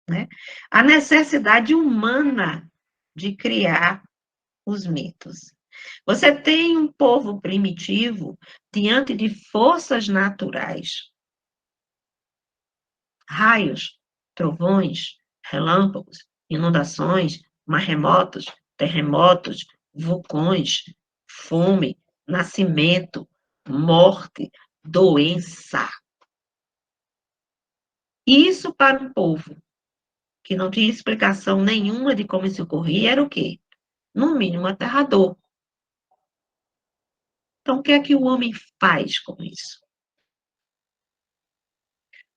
né? A necessidade humana de criar os mitos. Você tem um povo primitivo diante de forças naturais, raios, trovões, relâmpagos, inundações, maremotos, terremotos, vulcões, fome, nascimento, morte, doença. Isso para um povo que não tinha explicação nenhuma de como isso ocorria, era o quê? No mínimo aterrador. Então, o que é que o homem faz com isso?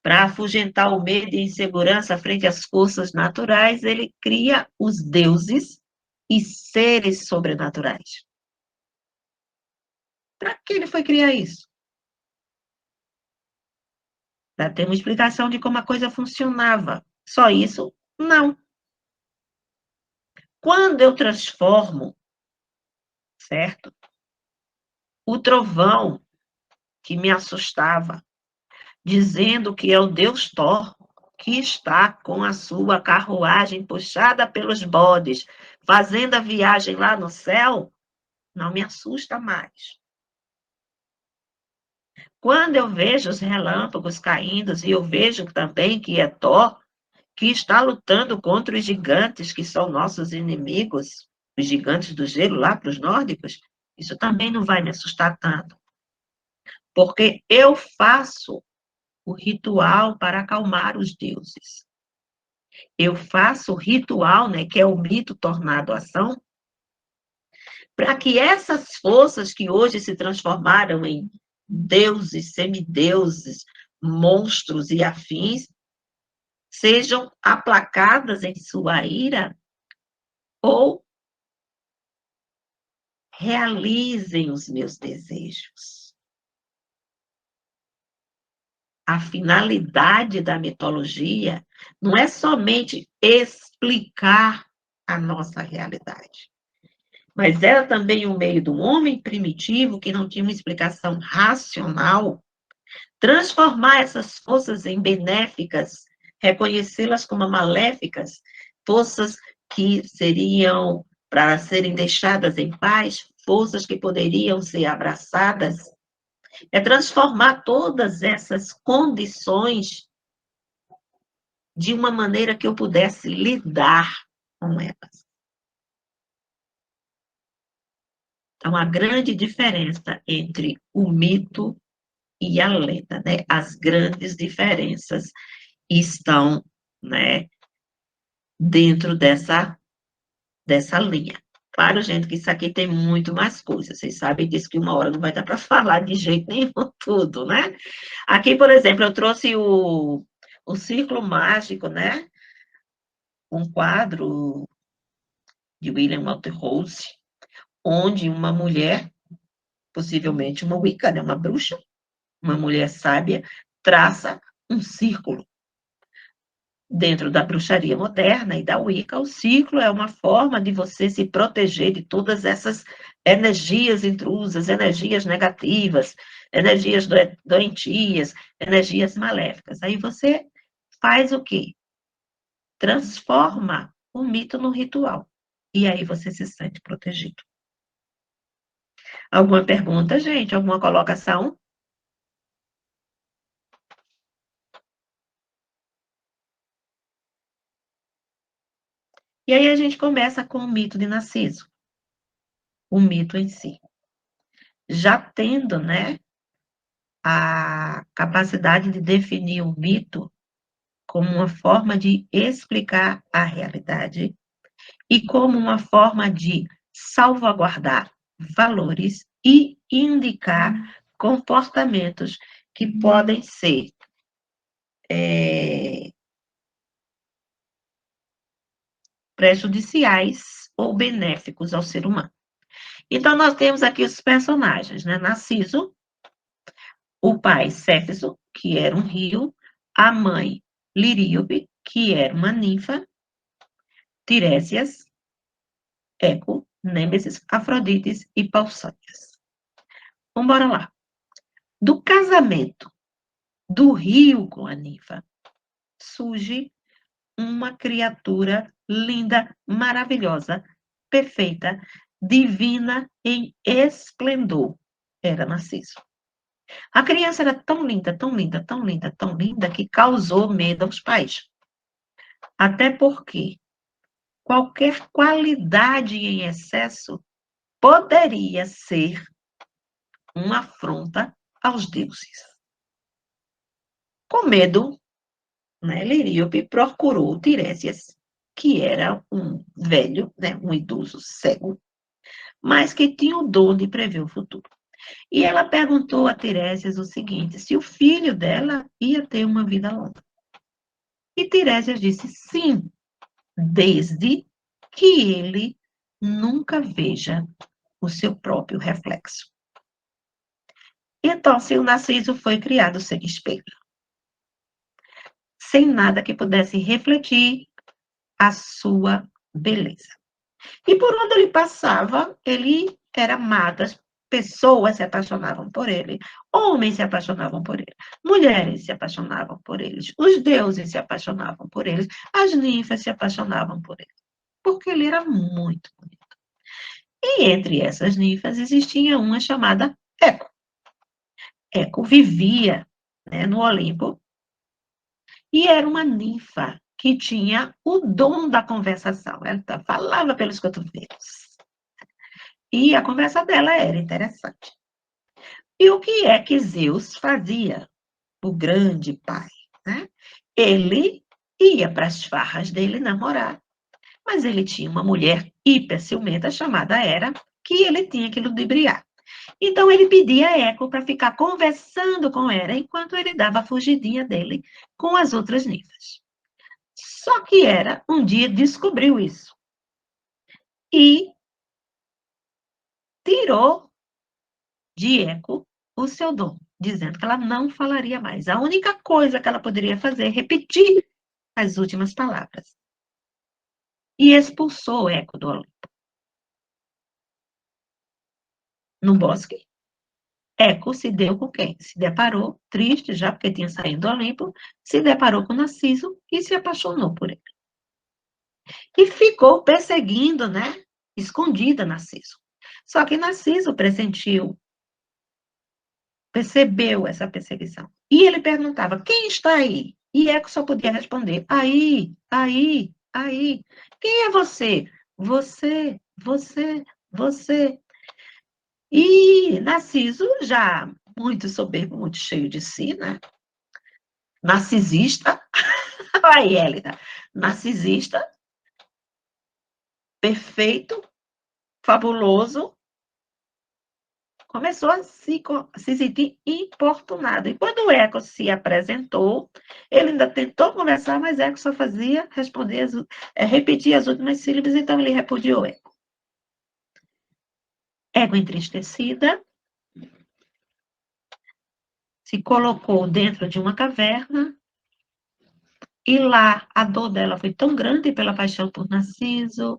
Para afugentar o medo e insegurança frente às forças naturais, ele cria os deuses e seres sobrenaturais. Para que ele foi criar isso? Para ter uma explicação de como a coisa funcionava. Só isso? Não. Quando eu transformo, certo? O trovão que me assustava, dizendo que é o Deus Thor, que está com a sua carruagem puxada pelos bodes, fazendo a viagem lá no céu, não me assusta mais. Quando eu vejo os relâmpagos caindo, e eu vejo também que é Thor, que está lutando contra os gigantes, que são nossos inimigos, os gigantes do gelo lá para os nórdicos, isso também não vai me assustar tanto, porque eu faço o ritual para acalmar os deuses. Eu faço o ritual, né, que é o mito tornado ação, para que essas forças que hoje se transformaram em deuses, semideuses, monstros e afins, sejam aplacadas em sua ira ou realizem os meus desejos. A finalidade da mitologia não é somente explicar a nossa realidade, mas era também o meio do homem primitivo que não tinha uma explicação racional, transformar essas forças em benéficas, reconhecê-las como maléficas, forças que seriam para serem deixadas em paz, forças que poderiam ser abraçadas, é transformar todas essas condições de uma maneira que eu pudesse lidar com elas. Então, a grande diferença entre o mito e a lenda, né? As grandes diferenças estão, né, dentro dessa linha. Claro, gente, que isso aqui tem muito mais coisas. Vocês sabem disso que uma hora não vai dar para falar de jeito nenhum tudo, né? Aqui, por exemplo, eu trouxe o Círculo Mágico, né? Um quadro de William Walter Rose, onde uma mulher, possivelmente uma Wicca, né? Uma bruxa, uma mulher sábia, traça um círculo. Dentro da bruxaria moderna e da Wicca, o ciclo é uma forma de você se proteger de todas essas energias intrusas, energias negativas, energias doentias, energias maléficas. Aí você faz o quê? Transforma o mito no ritual. E aí você se sente protegido. Alguma pergunta, gente? Alguma colocação? E aí a gente começa com o mito de Narciso, o mito em si. Já tendo, né, a capacidade de definir o mito como uma forma de explicar a realidade e como uma forma de salvaguardar valores e indicar comportamentos que podem ser prejudiciais ou benéficos ao ser humano. Então, nós temos aqui os personagens, né? Narciso, o pai Céfiso, que era um rio, a mãe Liríope, que era uma ninfa, Tiresias, Eco, Nêmesis, Afrodites e Pausanias. Então, bora lá. Do casamento do rio com a ninfa, surge uma criatura linda, maravilhosa, perfeita, divina em esplendor. Era Narciso. A criança era tão linda, tão linda, tão linda, tão linda, que causou medo aos pais. Até porque qualquer qualidade em excesso poderia ser uma afronta aos deuses. Com medo, né, Liríope procurou Tiresias, que era um velho, né, um idoso cego, mas que tinha o dom de prever o futuro. E ela perguntou a Tiresias o seguinte, se o filho dela ia ter uma vida longa. E Tiresias disse sim, desde que ele nunca veja o seu próprio reflexo. Então, se o Narciso foi criado sem espelho, sem nada que pudesse refletir a sua beleza. E por onde ele passava, ele era amado, as pessoas se apaixonavam por ele, homens se apaixonavam por ele, mulheres se apaixonavam por eles, os deuses se apaixonavam por eles, as ninfas se apaixonavam por ele, porque ele era muito bonito. E entre essas ninfas existia uma chamada Eco. Eco vivia, né, no Olimpo e era uma ninfa que tinha o dom da conversação. Ela falava pelos cotovelos. E a conversa dela era interessante. E o que é que Zeus fazia? O grande pai, né? Ele ia para as farras dele namorar, mas ele tinha uma mulher hiper ciumenta chamada Hera, que ele tinha que ludibriar. Então ele pedia a Eco para ficar conversando com Hera enquanto ele dava a fugidinha dele com as outras ninfas. Só que Hera um dia descobriu isso e tirou de Eco o seu dom, dizendo que ela não falaria mais. A única coisa que ela poderia fazer é repetir as últimas palavras. E expulsou Eco do Olimpo. No bosque, Eco se deu com quem? Se deparou, triste já porque tinha saído do Olimpo, se deparou com Narciso e se apaixonou por ele. E ficou perseguindo, né? Escondida Narciso. Só que Narciso pressentiu, percebeu essa perseguição. E ele perguntava: quem está aí? E Eco só podia responder: aí, aí, aí. Quem é você? Você, você, você. E Narciso, já muito soberbo, muito cheio de si, né? Narcisista, aí, Hélida, narcisista, perfeito, fabuloso, começou a se sentir importunado. E quando o Eco se apresentou, ele ainda tentou conversar, mas Eco só fazia responder, repetir as últimas sílabas, então ele repudiou Eco. Eco entristecida, se colocou dentro de uma caverna, e lá a dor dela foi tão grande pela paixão por Narciso,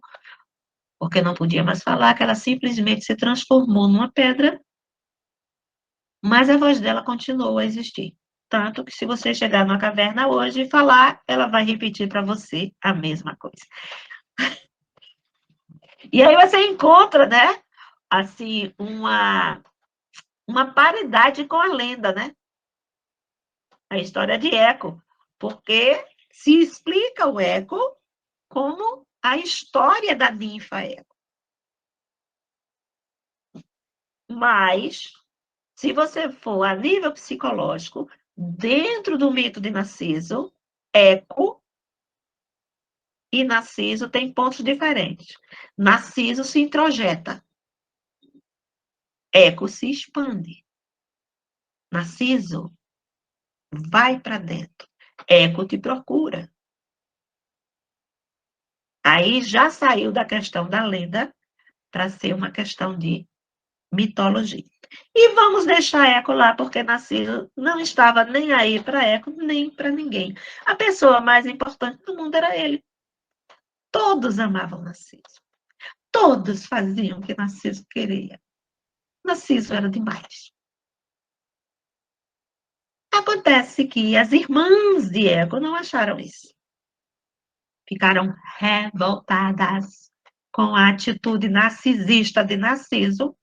porque não podia mais falar, que ela simplesmente se transformou numa pedra, mas a voz dela continuou a existir. Tanto que se você chegar numa caverna hoje e falar, ela vai repetir para você a mesma coisa. E aí você encontra, né, assim, uma paridade com a lenda, né? A história de Eco, porque se explica o Eco como a história da ninfa Eco. Mas, se você for a nível psicológico, dentro do mito de Narciso, Eco e Narciso têm pontos diferentes. Narciso se introjeta, Eco se expande. Narciso vai para dentro, Eco te procura. Aí já saiu da questão da lenda para ser uma questão de mitologia. E vamos deixar Eco lá, porque Narciso não estava nem aí para Eco, nem para ninguém. A pessoa mais importante do mundo era ele. Todos amavam Narciso. Todos faziam o que Narciso queria. Narciso era demais. Acontece que as irmãs de Eco não acharam isso. ficaram revoltadas com a atitude narcisista de Narciso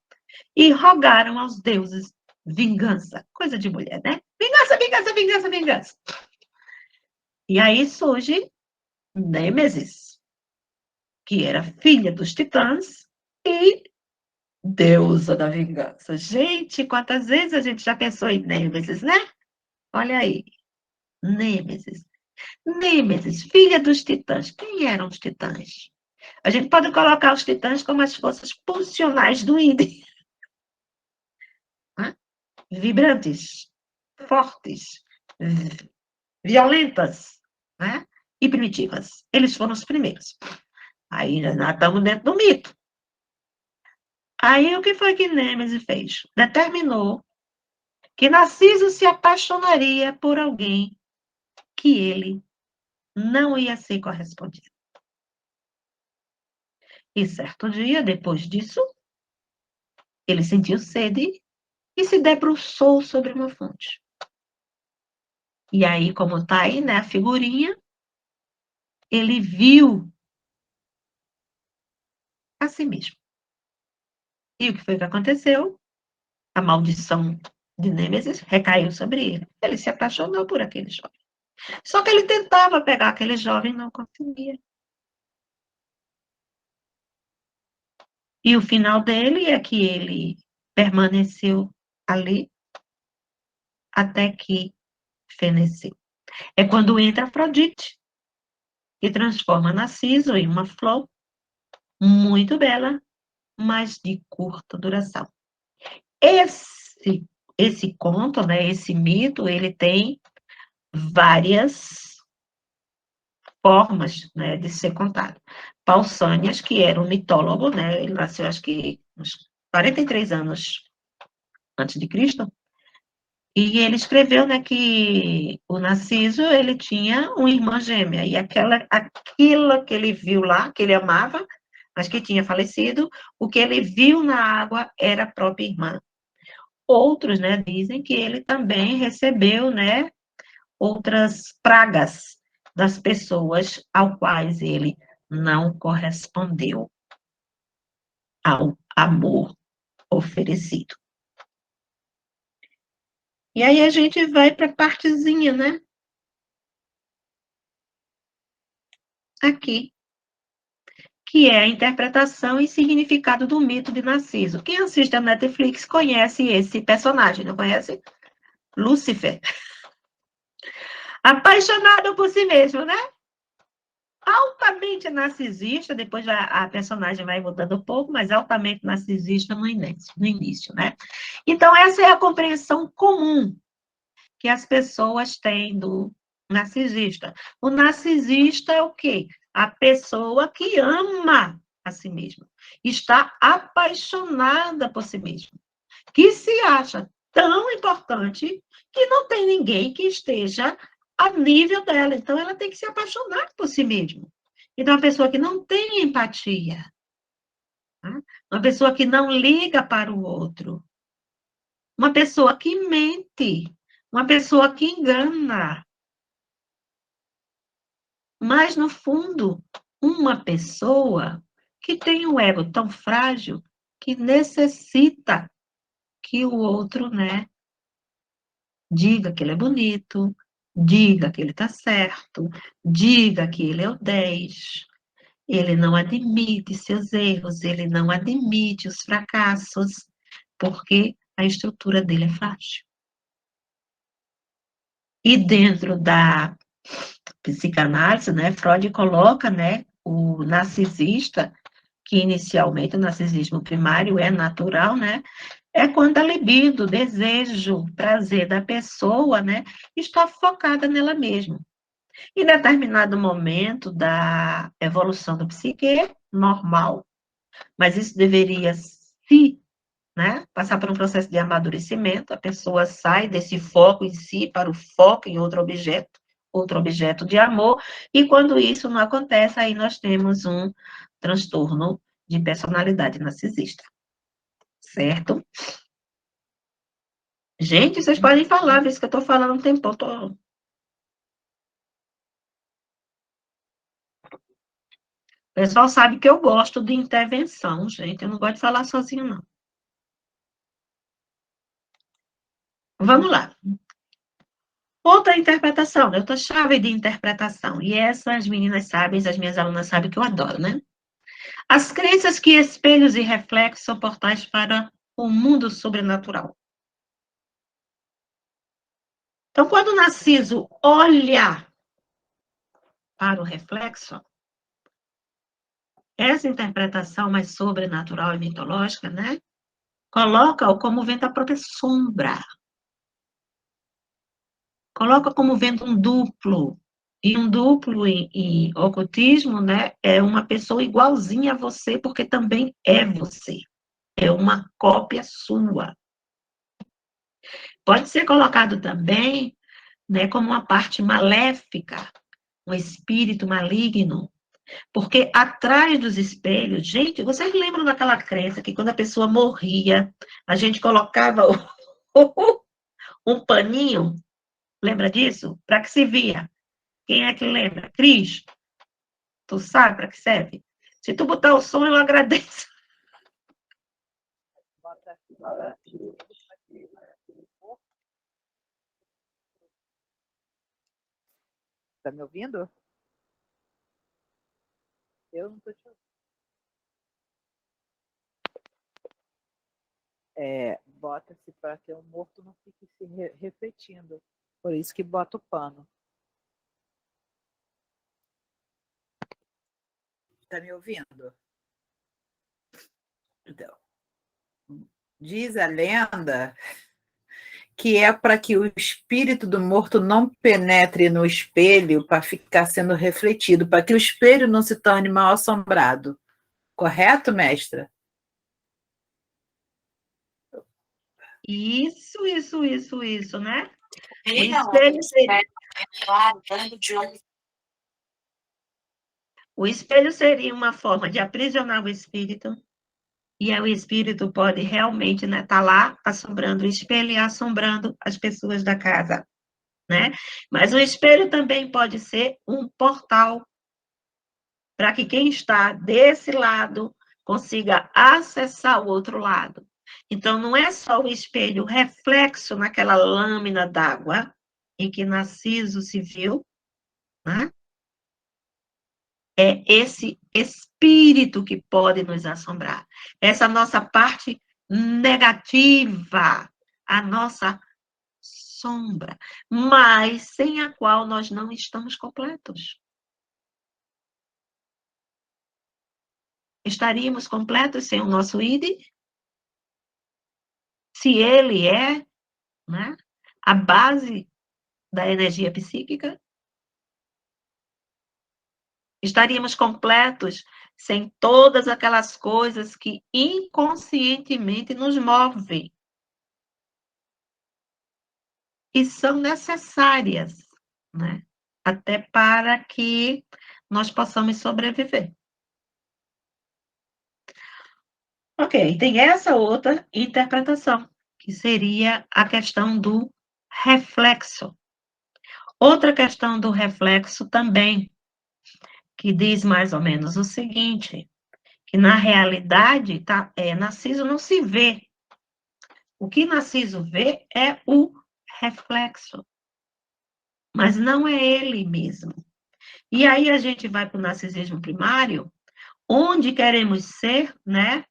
e rogaram aos deuses vingança. Coisa de mulher, né? Vingança, vingança, vingança, vingança. E aí surge Nêmesis, que era filha dos titãs e deusa da vingança. Gente, quantas vezes a gente já pensou em Nêmesis, né? Olha aí, Nêmesis. Nêmesis, filha dos titãs. Quem eram os titãs? A gente pode colocar os titãs como as forças pulsionais do Índio. Né? Vibrantes, fortes, violentas, né? E primitivas. Eles foram os primeiros. Aí nós estamos dentro do mito. Aí o que foi que Nêmesis fez? Determinou que Narciso se apaixonaria por alguém que ele não ia ser correspondido. E certo dia, depois disso, ele sentiu sede e se debruçou sobre uma fonte. E aí, como está aí, né, a figurinha, ele viu a si mesmo. E o que foi que aconteceu? A maldição de Nêmesis recaiu sobre ele. Ele se apaixonou por aquele jovem. Só que ele tentava pegar aquele jovem e não conseguia. E o final dele é que ele permaneceu ali até que feneceu. É quando entra Afrodite e transforma Narciso em uma flor muito bela, mas de curta duração. Esse conto, né, esse mito, ele tem várias formas, né, de ser contado. Pausânias, que era um mitólogo, né, ele nasceu acho que uns 43 anos antes de Cristo, e ele escreveu, né, que o Narciso, ele tinha uma irmã gêmea, e aquilo que ele viu lá, que ele amava, mas que tinha falecido, o que ele viu na água era a própria irmã. Outros, né, dizem que ele também recebeu, né, outras pragas das pessoas ao quais ele não correspondeu ao amor oferecido. E aí a gente vai para a partezinha, né? Aqui, que é a interpretação e significado do mito de Narciso. Quem assiste a Netflix conhece esse personagem, não conhece? Lúcifer. Apaixonado por si mesmo, né? Altamente narcisista, depois a personagem vai mudando um pouco, mas altamente narcisista no início, né? Então, essa é a compreensão comum que as pessoas têm do narcisista. O narcisista é o quê? A pessoa que ama a si mesma, está apaixonada por si mesma, que se acha tão importante que não tem ninguém que esteja a nível dela. Então, ela tem que se apaixonar por si mesma. Então, uma pessoa que não tem empatia, né? Uma pessoa que não liga para o outro, uma pessoa que mente, uma pessoa que engana, mas, no fundo, uma pessoa que tem um ego tão frágil que necessita que o outro, né, diga que ele é bonito, diga que ele está certo, diga que ele é o 10. Ele não admite seus erros, ele não admite os fracassos, porque a estrutura dele é frágil. E dentro da psicanálise, né, Freud coloca, né, o narcisista, que inicialmente o narcisismo primário é natural, né, é quando a libido, o desejo, o prazer da pessoa, né, está focada nela mesma. Em determinado momento da evolução do psique, normal, mas isso deveria se, né, passar por um processo de amadurecimento, a pessoa sai desse foco em si para o foco em outro objeto de amor, e quando isso não acontece, aí nós temos um transtorno de personalidade narcisista, certo? Gente, vocês podem falar, visto que eu estou falando um tempo, pessoal sabe que eu gosto de intervenção, gente. Eu não gosto de falar sozinho, não. Vamos lá. Outra interpretação, outra chave de interpretação. E essa as meninas sabem, as minhas alunas sabem que eu adoro, né? As crenças que espelhos e reflexos são portais para o mundo sobrenatural. Então, quando o Narciso olha para o reflexo, essa interpretação mais sobrenatural e mitológica, né? Coloca-o como vendo a própria sombra. Coloca como vendo um duplo. E um duplo em ocultismo, né, é uma pessoa igualzinha a você, porque também é você. É uma cópia sua. Pode ser colocado também, né, como uma parte maléfica, um espírito maligno, porque atrás dos espelhos, gente, vocês lembram daquela crença que quando a pessoa morria, a gente colocava um paninho, lembra disso? Para que se via. Quem é que lembra? Cris, tu sabe para que serve? Se tu botar o som, eu agradeço. Tá me ouvindo? Eu não tô te ouvindo. Bota-se para que o morto não fique se refletindo. Por isso que bota o pano. Tá me ouvindo? Então, diz a lenda que é para que o espírito do morto não penetre no espelho para ficar sendo refletido, para que o espelho não se torne mal assombrado. Correto, mestra? Isso, né? O espelho seria... O espelho seria uma forma de aprisionar o espírito, e aí o espírito pode realmente estar, né, tá lá assombrando o espelho e assombrando as pessoas da casa, né? Mas o espelho também pode ser um portal para que quem está desse lado consiga acessar o outro lado. Então, não é só o espelho reflexo naquela lâmina d'água em que Narciso se viu, né? É esse espírito que pode nos assombrar. Essa nossa parte negativa, a nossa sombra, mas sem a qual nós não estamos completos. Estaríamos completos sem o nosso id? Se ele é, né, a base da energia psíquica? Estaríamos completos sem todas aquelas coisas que inconscientemente nos movem e são necessárias, né, até para que nós possamos sobreviver. Ok, tem essa outra interpretação, que seria a questão do reflexo. Outra questão do reflexo também, que diz mais ou menos o seguinte, que na realidade, Narciso não se vê. O que Narciso vê é o reflexo, mas não é ele mesmo. E aí a gente vai para o narcisismo primário, onde queremos ser, né,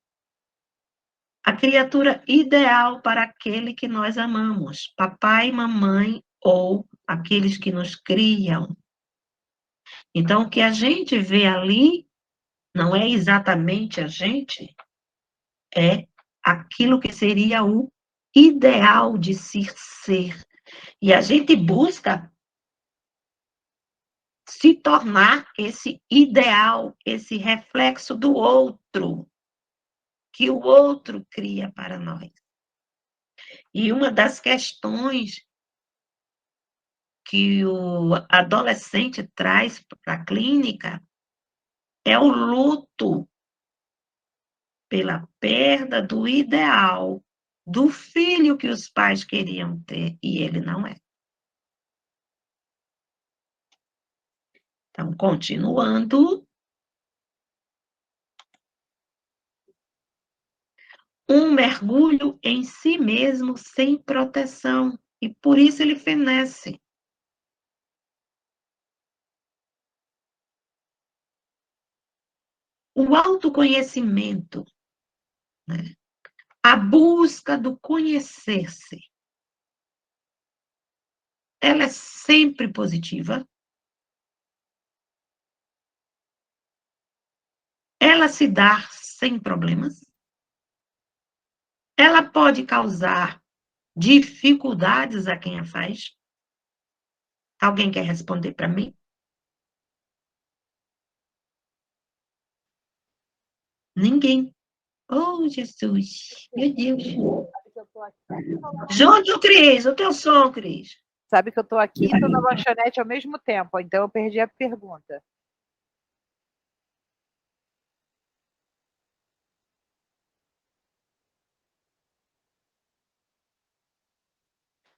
a criatura ideal para aquele que nós amamos, papai, mamãe ou aqueles que nos criam. Então, o que a gente vê ali não é exatamente a gente, é aquilo que seria o ideal de se ser. E a gente busca se tornar esse ideal, esse reflexo do outro, que o outro cria para nós. E uma das questões que o adolescente traz para a clínica é o luto pela perda do ideal do filho que os pais queriam ter, e ele não é. Então, continuando, um mergulho em si mesmo sem proteção, e por isso ele fenece. O autoconhecimento, né? A busca do conhecer-se, ela é sempre positiva, ela se dá sem problemas, ela pode causar dificuldades a quem a faz. Alguém quer responder para mim? Ninguém. Oh, Jesus. Meu Deus. Junte o Cris, o teu som, Cris. Sabe que eu estou aqui e estou na lanchonete ao mesmo tempo, então eu perdi a pergunta.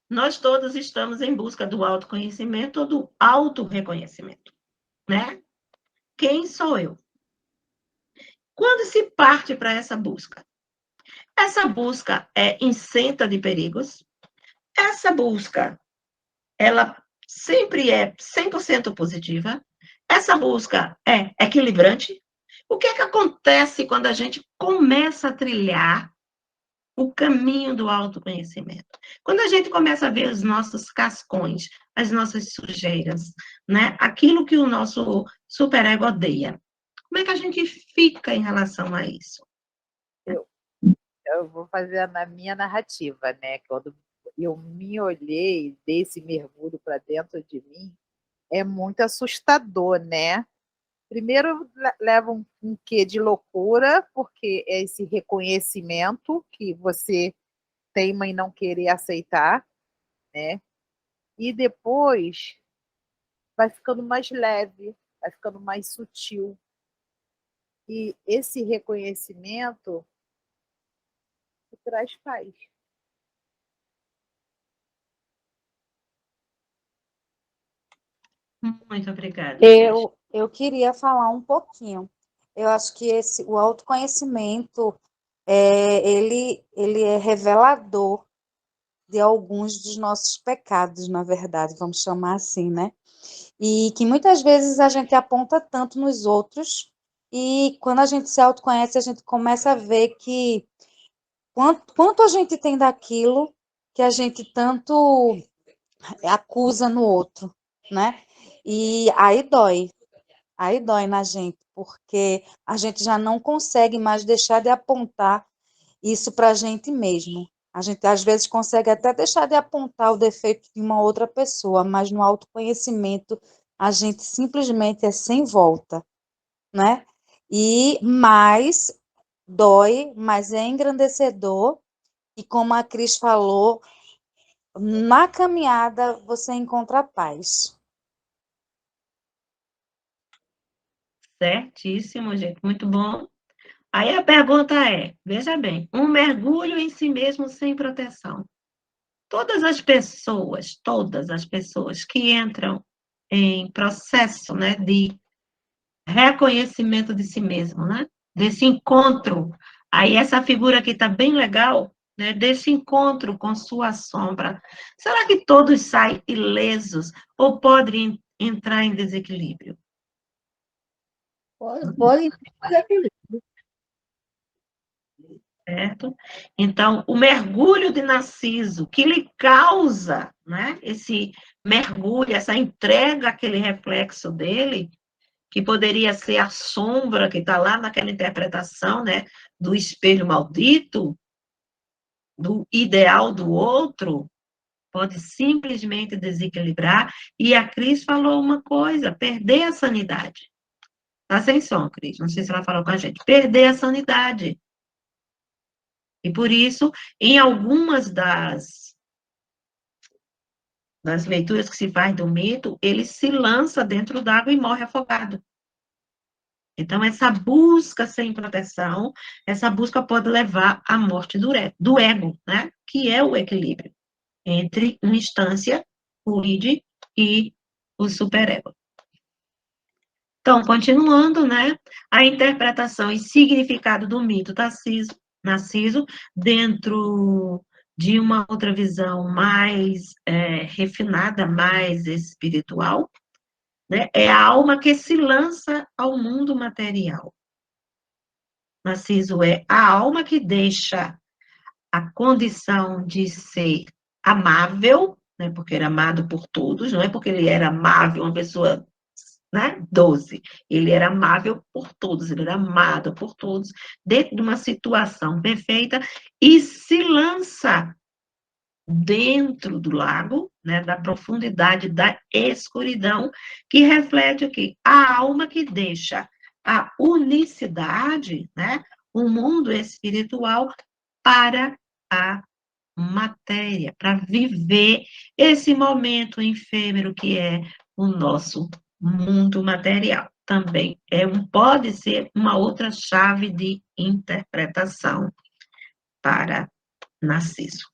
Nós todos estamos em busca do autoconhecimento ou do autorreconhecimento, né? Quem sou eu? Quando se parte para essa busca? Essa busca é isenta de perigos. Essa busca, ela sempre é 100% positiva. Essa busca é equilibrante. O que é que acontece quando a gente começa a trilhar o caminho do autoconhecimento? Quando a gente começa a ver os nossos cascões, as nossas sujeiras, né? Aquilo que o nosso superego odeia. Como é que a gente fica em relação a isso? Eu vou fazer na minha narrativa, né? Quando eu me olhei, dei esse mergulho para dentro de mim, é muito assustador, né? Primeiro leva um quê de loucura, porque é esse reconhecimento que você teima em não querer aceitar, né? E depois vai ficando mais leve, vai ficando mais sutil. E esse reconhecimento traz paz. Muito obrigada. Eu queria falar um pouquinho. Eu acho que o autoconhecimento, ele é revelador de alguns dos nossos pecados, na verdade, vamos chamar assim, né? E que muitas vezes a gente aponta tanto nos outros, e quando a gente se autoconhece, a gente começa a ver que quanto a gente tem daquilo que a gente tanto acusa no outro, né? E aí dói na gente, porque a gente já não consegue mais deixar de apontar isso para a gente mesmo. A gente, às vezes, consegue até deixar de apontar o defeito de uma outra pessoa, mas no autoconhecimento, a gente simplesmente é sem volta, né? Mas dói, mas é engrandecedor, e como a Cris falou, na caminhada você encontra paz. Certíssimo, gente, muito bom. Aí a pergunta é, veja bem, um mergulho em si mesmo sem proteção. Todas as pessoas que entram em processo, né, de reconhecimento de si mesmo, né, desse encontro, aí essa figura aqui está bem legal, né, desse encontro com sua sombra. Será que todos saem ilesos ou podem entrar em desequilíbrio? Pode. Certo? Então, o mergulho de Narciso, que lhe causa, né, esse mergulho, essa entrega, aquele reflexo dele, que poderia ser a sombra que está lá naquela interpretação, né, do espelho maldito, do ideal do outro, pode simplesmente desequilibrar. E a Cris falou uma coisa: perder a sanidade. Está sem som, Cris, não sei se ela falou com a gente. Perder a sanidade. E por isso, em algumas das leituras que se faz do mito, ele se lança dentro d'água e morre afogado. Então, essa busca sem proteção, essa busca pode levar à morte do ego, né? Que é o equilíbrio entre uma instância, o id, e o superego. Então, continuando, né? A interpretação e significado do mito Tarcísio Narciso, dentro de uma outra visão mais refinada, mais espiritual, né? É a alma que se lança ao mundo material. Narciso é a alma que deixa a condição de ser amável, né? Porque era amado por todos, não é porque ele era amável, uma pessoa, né, 12. Ele era amável por todos, ele era amado por todos, dentro de uma situação perfeita, e se lança dentro do lago, né, da profundidade da escuridão, que reflete o quê? A alma que deixa a unicidade, né, o mundo espiritual para a matéria, para viver esse momento efêmero que é o nosso mundo material. Também pode ser uma outra chave de interpretação para Narciso.